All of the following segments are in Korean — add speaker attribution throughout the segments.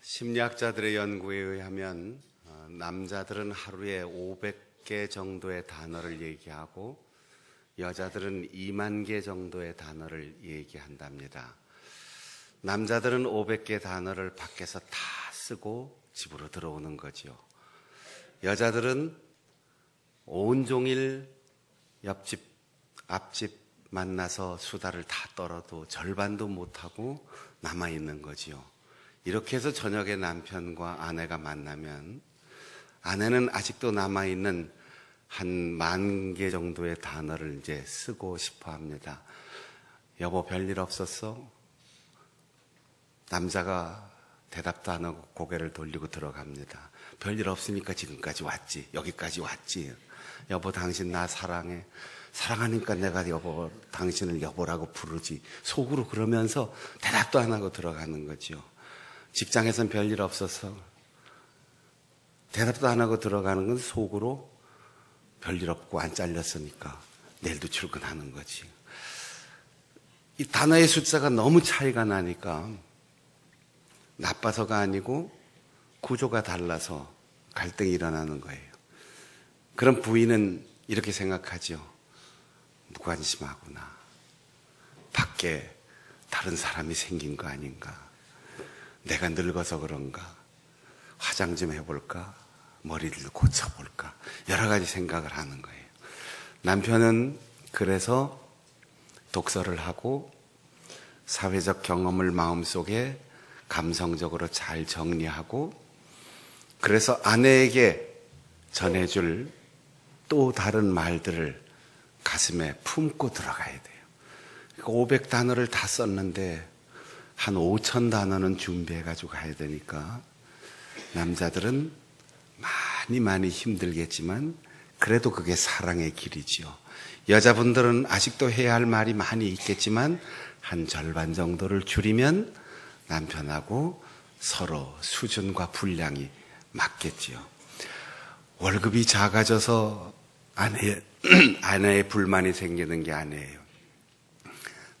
Speaker 1: 심리학자들의 연구에 의하면 남자들은 하루에 500개 정도의 단어를 얘기하고 여자들은 2만 개 정도의 단어를 얘기한답니다. 남자들은 500개 단어를 밖에서 다 쓰고 집으로 들어오는 거죠. 여자들은 온종일 옆집, 앞집 만나서 수다를 다 떨어도 절반도 못하고 남아있는 거지요. 이렇게 해서 저녁에 남편과 아내가 만나면 아내는 아직도 남아있는 한 10,000개 정도의 단어를 이제 쓰고 싶어 합니다. 여보, 별일 없었어? 남자가 대답도 안 하고 고개를 돌리고 들어갑니다. 별일 없으니까 지금까지 왔지. 여기까지 왔지. 여보, 당신 나 사랑해. 사랑하니까 내가 여보, 당신을 여보라고 부르지. 속으로 그러면서 대답도 안 하고 들어가는 거죠. 직장에선 별일 없어서 대답도 안 하고 들어가는 건 속으로 별일 없고 안 잘렸으니까 내일도 출근하는 거지. 이 단어의 숫자가 너무 차이가 나니까 나빠서가 아니고 구조가 달라서 갈등이 일어나는 거예요. 그럼 부인은 이렇게 생각하죠. 무관심하구나. 밖에 다른 사람이 생긴 거 아닌가. 내가 늙어서 그런가? 화장 좀 해볼까? 머리를 고쳐볼까? 여러 가지 생각을 하는 거예요. 남편은 그래서 독서를 하고 사회적 경험을 마음속에 감성적으로 잘 정리하고 그래서 아내에게 전해줄 또 다른 말들을 가슴에 품고 들어가야 돼요. 500단어를 다 썼는데 한 5,000단어는 준비해가지고 가야 되니까 남자들은 많이 힘들겠지만 그래도 그게 사랑의 길이지요. 여자분들은 아직도 해야 할 말이 많이 있겠지만 한 절반 정도를 줄이면 남편하고 서로 수준과 분량이 맞겠지요. 월급이 작아져서 아내의 불만이 생기는 게 아니에요.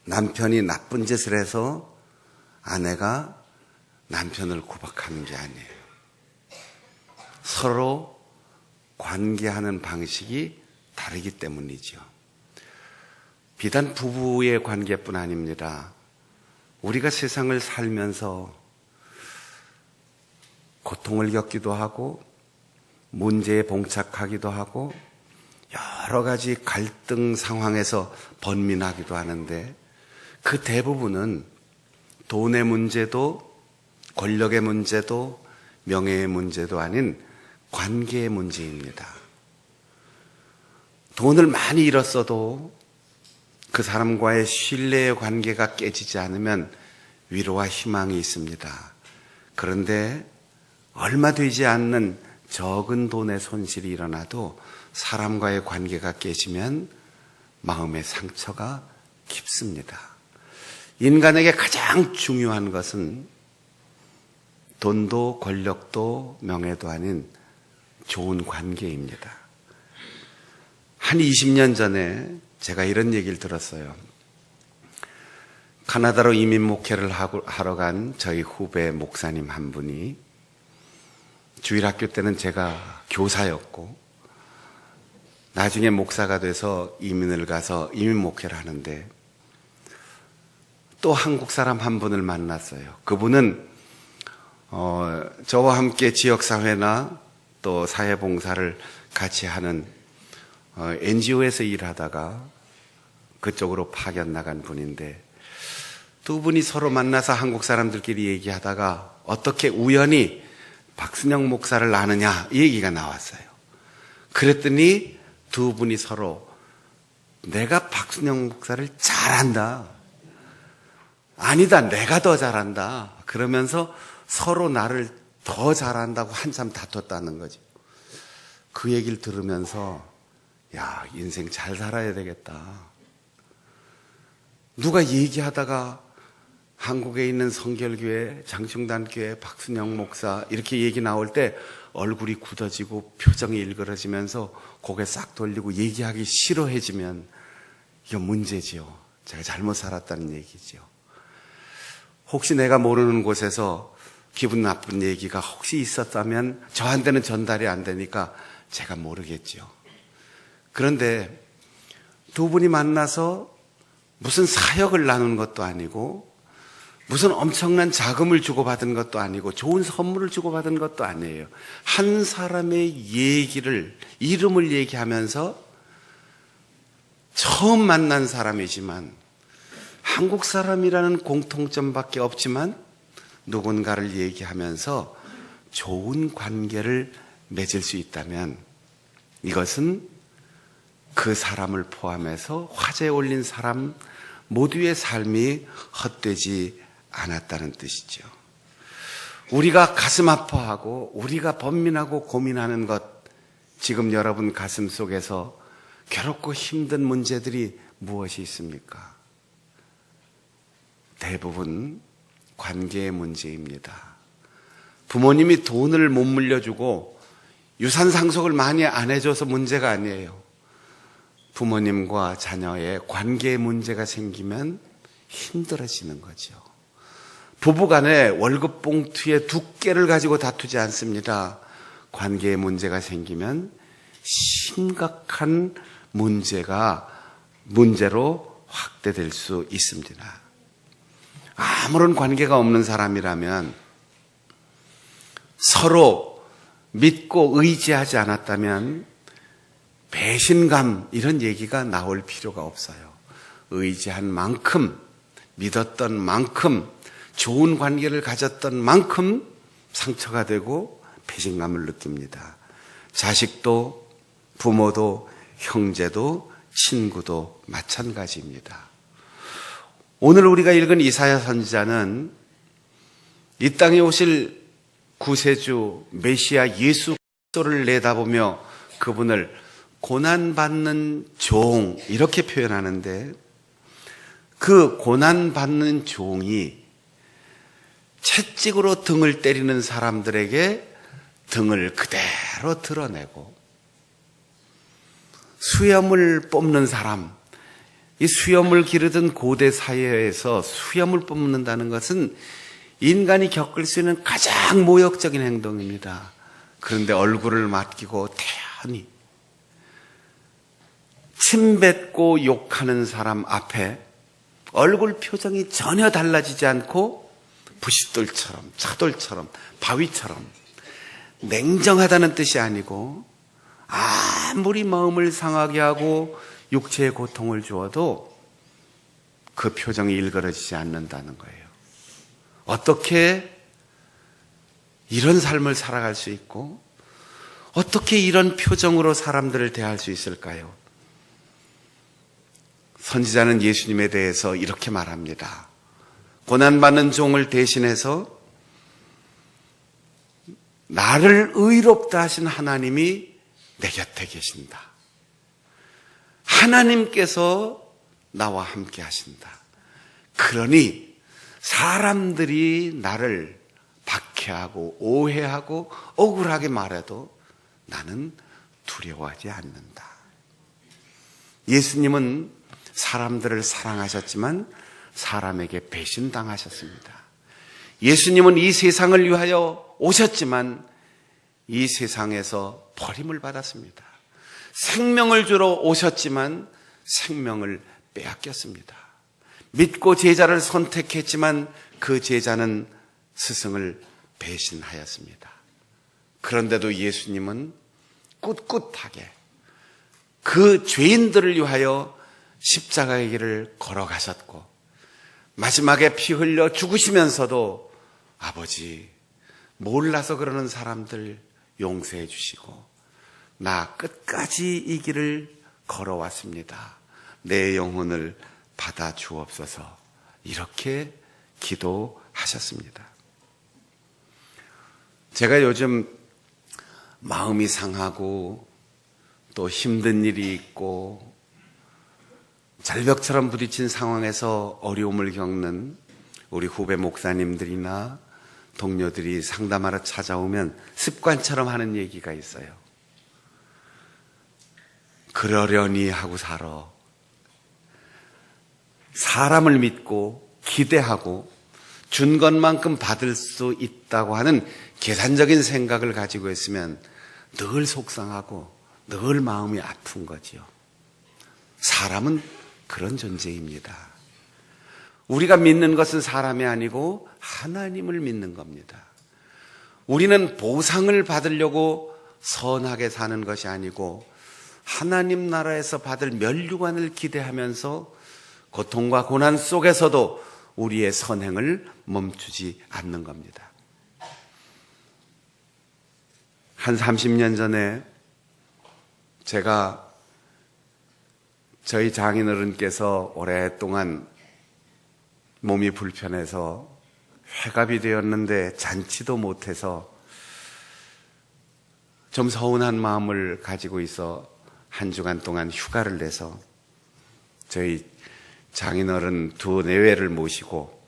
Speaker 1: 남편이 나쁜 짓을 해서 아내가 남편을 구박하는 게 아니에요. 서로 관계하는 방식이 다르기 때문이죠. 비단 부부의 관계뿐 아닙니다. 우리가 세상을 살면서 고통을 겪기도 하고 문제에 봉착하기도 하고 여러 가지 갈등 상황에서 번민하기도 하는데 그 대부분은 돈의 문제도 권력의 문제도 명예의 문제도 아닌 관계의 문제입니다. 돈을 많이 잃었어도 그 사람과의 신뢰의 관계가 깨지지 않으면 위로와 희망이 있습니다. 그런데 얼마 되지 않는 적은 돈의 손실이 일어나도 사람과의 관계가 깨지면 마음의 상처가 깊습니다. 인간에게 가장 중요한 것은 돈도 권력도 명예도 아닌 좋은 관계입니다. 한 20년 전에 제가 이런 얘기를 들었어요. 카나다로 이민 목회를 하러 간 저희 후배 목사님 한 분이 주일학교 때는 제가 교사였고 나중에 목사가 돼서 이민을 가서 이민 목회를 하는데 또 한국 사람 한 분을 만났어요. 그분은 저와 함께 지역사회나 또 사회봉사를 같이 하는 NGO에서 일하다가 그쪽으로 파견 나간 분인데 두 분이 서로 만나서 한국 사람들끼리 얘기하다가 어떻게 우연히 박순영 목사를 아느냐 이 얘기가 나왔어요. 그랬더니 두 분이 서로 내가 박순영 목사를 잘한다. 아니다, 내가 더 잘한다. 그러면서 서로 나를 더 잘한다고 한참 다퉜다는 거죠. 그 얘기를 들으면서 야, 인생 잘 살아야 되겠다. 누가 얘기하다가 한국에 있는 성결교회, 장충단교회, 박순영 목사 이렇게 얘기 나올 때 얼굴이 굳어지고 표정이 일그러지면서 고개 싹 돌리고 얘기하기 싫어해지면 이거 문제지요. 제가 잘못 살았다는 얘기죠. 혹시 내가 모르는 곳에서 기분 나쁜 얘기가 혹시 있었다면 저한테는 전달이 안 되니까 제가 모르겠죠. 그런데 두 분이 만나서 무슨 사역을 나눈 것도 아니고 무슨 엄청난 자금을 주고받은 것도 아니고 좋은 선물을 주고받은 것도 아니에요. 한 사람의 얘기를, 이름을 얘기하면서 처음 만난 사람이지만 한국 사람이라는 공통점밖에 없지만 누군가를 얘기하면서 좋은 관계를 맺을 수 있다면 이것은 그 사람을 포함해서 화제에 올린 사람 모두의 삶이 헛되지 않았다는 뜻이죠. 우리가 가슴 아파하고 우리가 번민하고 고민하는 것, 지금 여러분 가슴 속에서 괴롭고 힘든 문제들이 무엇이 있습니까? 대부분 관계의 문제입니다. 부모님이 돈을 못 물려주고 유산 상속을 많이 안 해줘서 문제가 아니에요. 부모님과 자녀의 관계의 문제가 생기면 힘들어지는 거죠. 부부간에 월급 봉투의 두께를 가지고 다투지 않습니다. 관계의 문제가 생기면 심각한 문제로 확대될 수 있습니다. 아무런 관계가 없는 사람이라면 서로 믿고 의지하지 않았다면 배신감 이런 얘기가 나올 필요가 없어요. 의지한 만큼, 믿었던 만큼, 좋은 관계를 가졌던 만큼 상처가 되고 배신감을 느낍니다. 자식도 부모도 형제도 친구도 마찬가지입니다. 오늘 우리가 읽은 이사야 선지자는 이 땅에 오실 구세주 메시아 예수 그리스도를 내다보며 그분을 고난받는 종 이렇게 표현하는데, 그 고난받는 종이 채찍으로 등을 때리는 사람들에게 등을 그대로 드러내고, 수염을 뽑는 사람, 이 수염을 기르던 고대 사회에서 수염을 뽑는다는 것은 인간이 겪을 수 있는 가장 모욕적인 행동입니다. 그런데 얼굴을 맡기고 태연히 침뱉고 욕하는 사람 앞에 얼굴 표정이 전혀 달라지지 않고 부싯돌처럼, 차돌처럼, 바위처럼 냉정하다는 뜻이 아니고 아무리 마음을 상하게 하고 육체의 고통을 주어도 그 표정이 일그러지지 않는다는 거예요. 어떻게 이런 삶을 살아갈 수 있고 어떻게 이런 표정으로 사람들을 대할 수 있을까요? 선지자는 예수님에 대해서 이렇게 말합니다. 고난받는 종을 대신해서 나를 의롭다 하신 하나님이 내 곁에 계신다. 하나님께서 나와 함께 하신다. 그러니 사람들이 나를 박해하고 오해하고 억울하게 말해도 나는 두려워하지 않는다. 예수님은 사람들을 사랑하셨지만 사람에게 배신당하셨습니다. 예수님은 이 세상을 위하여 오셨지만 이 세상에서 버림을 받았습니다. 생명을 주러 오셨지만 생명을 빼앗겼습니다. 믿고 제자를 선택했지만 그 제자는 스승을 배신하였습니다. 그런데도 예수님은 꿋꿋하게 그 죄인들을 위하여 십자가의 길을 걸어가셨고 마지막에 피 흘려 죽으시면서도 아버지, 몰라서 그러는 사람들 용서해 주시고 나 끝까지 이 길을 걸어왔습니다. 내 영혼을 받아 주옵소서. 이렇게 기도하셨습니다. 제가 요즘 마음이 상하고 또 힘든 일이 있고 절벽처럼 부딪힌 상황에서 어려움을 겪는 우리 후배 목사님들이나 동료들이 상담하러 찾아오면 습관처럼 하는 얘기가 있어요. 그러려니 하고 살아. 사람을 믿고 기대하고 준 것만큼 받을 수 있다고 하는 계산적인 생각을 가지고 있으면 늘 속상하고 늘 마음이 아픈 거지요. 사람은 그런 존재입니다. 우리가 믿는 것은 사람이 아니고 하나님을 믿는 겁니다. 우리는 보상을 받으려고 선하게 사는 것이 아니고 하나님 나라에서 받을 면류관을 기대하면서 고통과 고난 속에서도 우리의 선행을 멈추지 않는 겁니다. 한 30년 전에 제가 저희 장인어른께서 오랫동안 몸이 불편해서 회갑이 되었는데 잔치도 못해서 좀 서운한 마음을 가지고 있어 한 주간 동안 휴가를 내서 저희 장인어른 두 내외를 모시고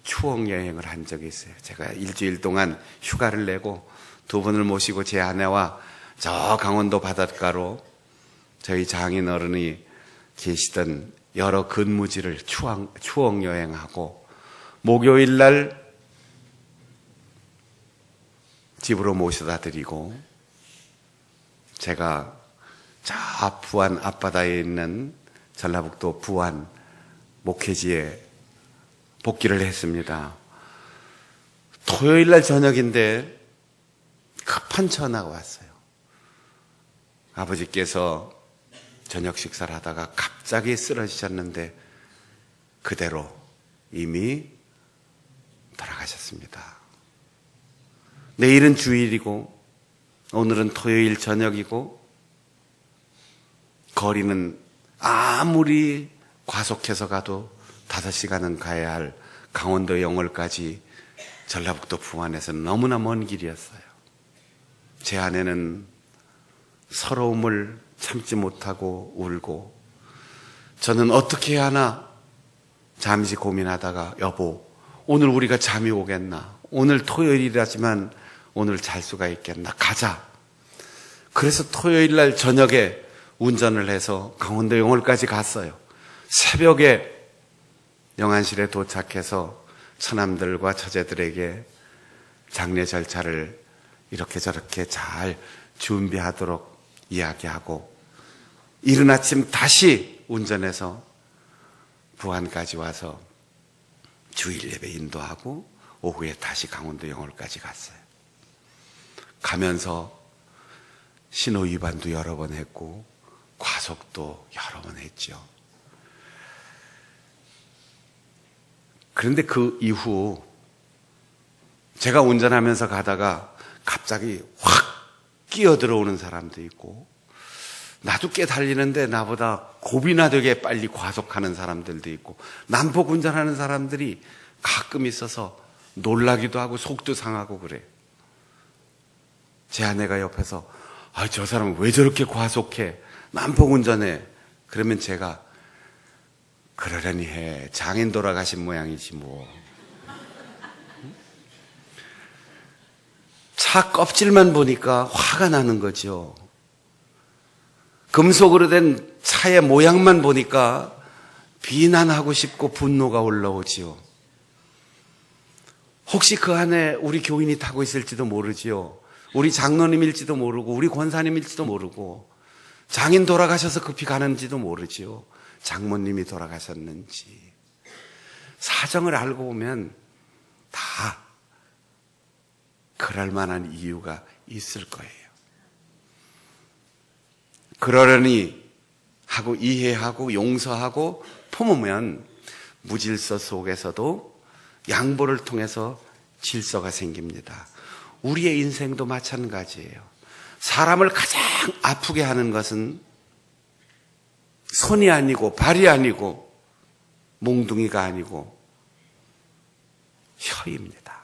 Speaker 1: 추억 여행을 한 적이 있어요. 제가 일주일 동안 휴가를 내고 두 분을 모시고 제 아내와 저 강원도 바닷가로 저희 장인어른이 계시던 여러 근무지를 추억 여행하고 목요일 날 집으로 모셔다 드리고 제가 저 부안 앞바다에 있는 전라북도 부안 목회지에 복귀를 했습니다. 토요일 날 저녁인데 급한 전화가 왔어요. 아버지께서 저녁 식사를 하다가 갑자기 쓰러지셨는데 그대로 이미 돌아가셨습니다. 내일은 주일이고 오늘은 토요일 저녁이고 거리는 아무리 과속해서 가도 5시간은 가야 할 강원도 영월까지 전라북도 부안에서 너무나 먼 길이었어요. 제 아내는 서러움을 참지 못하고 울고 저는 어떻게 해야 하나 잠시 고민하다가 여보 오늘 우리가 잠이 오겠나? 오늘 토요일이라지만 오늘 잘 수가 있겠나? 가자. 그래서 토요일 날 저녁에 운전을 해서 강원도 영월까지 갔어요. 새벽에 영안실에 도착해서 처남들과 처제들에게 장례 절차를 이렇게 저렇게 잘 준비하도록 이야기하고 이른 아침 다시 운전해서 부안까지 와서 주일 예배 인도하고 오후에 다시 강원도 영월까지 갔어요. 가면서 신호 위반도 여러 번 했고 과속도 여러 번 했죠. 그런데 그 이후 제가 운전하면서 가다가 갑자기 확 끼어들어오는 사람도 있고 나도 꽤 달리는데 나보다 고비나 되게 빨리 과속하는 사람들도 있고 난폭 운전하는 사람들이 가끔 있어서 놀라기도 하고 속도 상하고 그래요. 제 아내가 옆에서 저 사람은 왜 저렇게 과속해? 난폭 운전해. 그러면 제가 그러려니 해. 장인 돌아가신 모양이지 뭐. 차 껍질만 보니까 화가 나는 거죠. 금속으로 된 차의 모양만 보니까 비난하고 싶고 분노가 올라오지요. 혹시 그 안에 우리 교인이 타고 있을지도 모르지요. 우리 장로님일지도 모르고 우리 권사님일지도 모르고 장인 돌아가셔서 급히 가는지도 모르지요. 장모님이 돌아가셨는지. 사정을 알고 보면 다 그럴 만한 이유가 있을 거예요. 그러려니 하고 이해하고 용서하고 품으면 무질서 속에서도 양보를 통해서 질서가 생깁니다. 우리의 인생도 마찬가지예요. 사람을 가장 아프게 하는 것은 손이 아니고 발이 아니고 몽둥이가 아니고 혀입니다.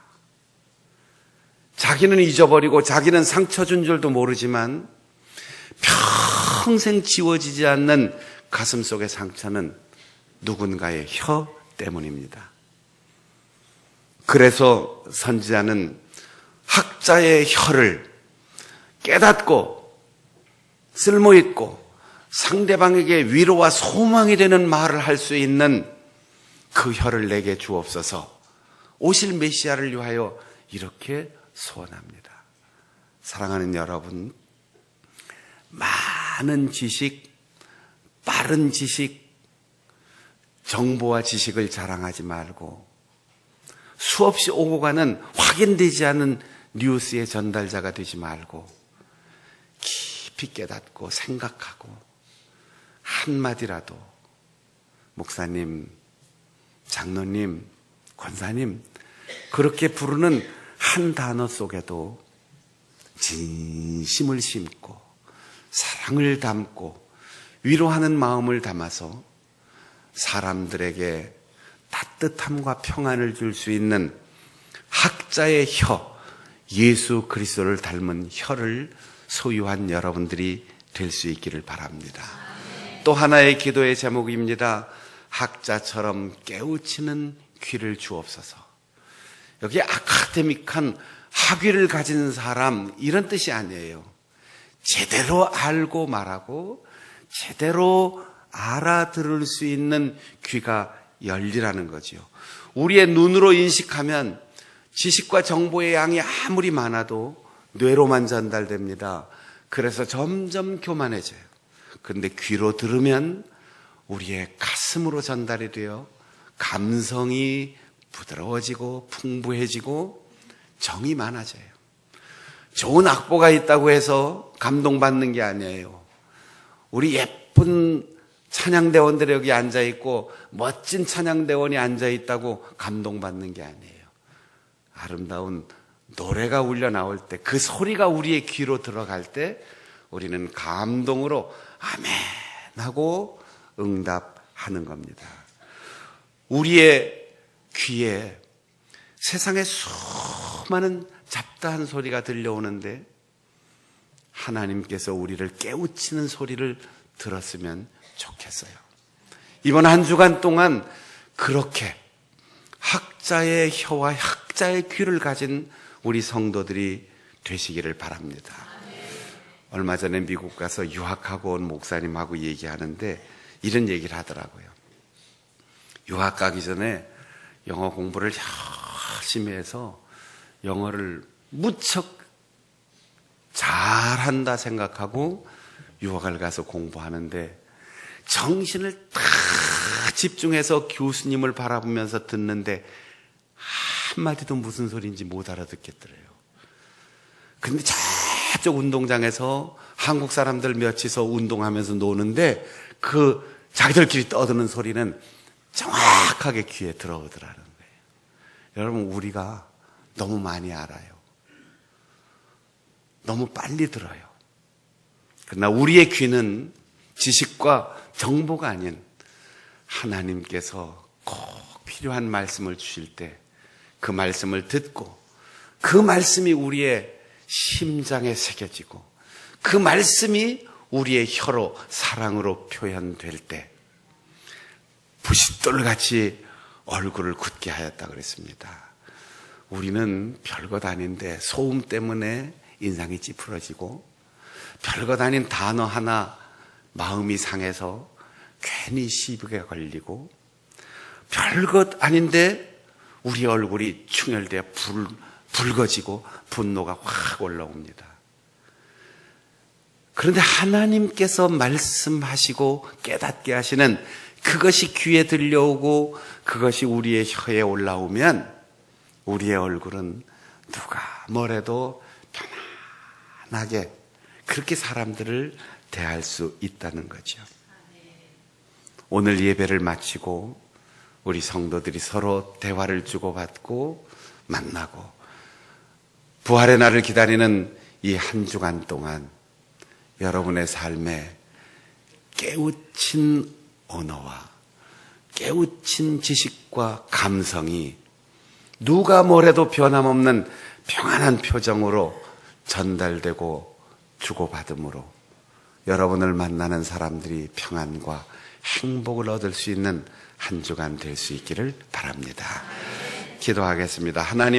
Speaker 1: 자기는 잊어버리고 자기는 상처 준 줄도 모르지만 평생 지워지지 않는 가슴 속의 상처는 누군가의 혀 때문입니다. 그래서 선지자는 학자의 혀를 깨닫고 쓸모있고 상대방에게 위로와 소망이 되는 말을 할 수 있는 그 혀를 내게 주옵소서. 오실 메시아를 위하여 이렇게 소원합니다. 사랑하는 여러분, 많은 지식, 빠른 지식, 정보와 지식을 자랑하지 말고 수없이 오고 가는 확인되지 않은 뉴스의 전달자가 되지 말고 깊이 깨닫고 생각하고 한마디라도 목사님, 장로님, 권사님 그렇게 부르는 한 단어 속에도 진심을 심고 사랑을 담고 위로하는 마음을 담아서 사람들에게 따뜻함과 평안을 줄 수 있는 학자의 혀, 예수 그리스도를 닮은 혀를 소유한 여러분들이 될 수 있기를 바랍니다. 또 하나의 기도의 제목입니다. 학자처럼 깨우치는 귀를 주옵소서. 여기 아카데믹한 학위를 가진 사람 이런 뜻이 아니에요. 제대로 알고 말하고 제대로 알아들을 수 있는 귀가 열리라는 거지요. 우리의 눈으로 인식하면 지식과 정보의 양이 아무리 많아도 뇌로만 전달됩니다. 그래서 점점 교만해져요. 그런데 귀로 들으면 우리의 가슴으로 전달이 되어 감성이 부드러워지고 풍부해지고 정이 많아져요. 좋은 악보가 있다고 해서 감동받는 게 아니에요. 우리 예쁜 찬양대원들이 여기 앉아있고 멋진 찬양대원이 앉아있다고 감동받는 게 아니에요. 아름다운 노래가 울려 나올 때 그 소리가 우리의 귀로 들어갈 때 우리는 감동으로 아멘 하고 응답하는 겁니다. 우리의 귀에 세상에 수많은 잡다한 소리가 들려오는데 하나님께서 우리를 깨우치는 소리를 들었으면 좋겠어요. 이번 한 주간 동안 그렇게 학자의 혀와 학자의 귀를 가진 우리 성도들이 되시기를 바랍니다. 얼마 전에 미국 가서 유학하고 온 목사님하고 얘기하는데 이런 얘기를 하더라고요. 유학 가기 전에 영어 공부를 열심히 해서 영어를 무척 잘한다 생각하고 유학을 가서 공부하는데 정신을 다 집중해서 교수님을 바라보면서 듣는데 한마디도 무슨 소리인지 못 알아듣겠더래요. 그런데 저쪽 운동장에서 한국 사람들 몇이서 운동하면서 노는데 그 자기들끼리 떠드는 소리는 정확하게 귀에 들어오더라는 거예요. 여러분, 우리가 너무 많이 알아요. 너무 빨리 들어요. 그러나 우리의 귀는 지식과 정보가 아닌 하나님께서 꼭 필요한 말씀을 주실 때 그 말씀을 듣고 그 말씀이 우리의 심장에 새겨지고 그 말씀이 우리의 혀로 사랑으로 표현될 때 부싯돌같이 얼굴을 굳게 하였다 그랬습니다. 우리는 별것 아닌데 소음 때문에 인상이 찌푸러지고 별것 아닌 단어 하나 마음이 상해서 괜히 시비가 걸리고 별것 아닌데 우리 얼굴이 충혈되어 붉어지고 분노가 확 올라옵니다. 그런데 하나님께서 말씀하시고 깨닫게 하시는 그것이 귀에 들려오고 그것이 우리의 혀에 올라오면 우리의 얼굴은 누가 뭐래도 편안하게 그렇게 사람들을 대할 수 있다는 거죠. 오늘 예배를 마치고 우리 성도들이 서로 대화를 주고받고 만나고 부활의 날을 기다리는 이 한 주간 동안 여러분의 삶에 깨우친 언어와 깨우친 지식과 감성이 누가 뭐래도 변함없는 평안한 표정으로 전달되고 주고받음으로 여러분을 만나는 사람들이 평안과 행복을 얻을 수 있는 한 주간 될 수 있기를 바랍니다. 기도하겠습니다. 하나님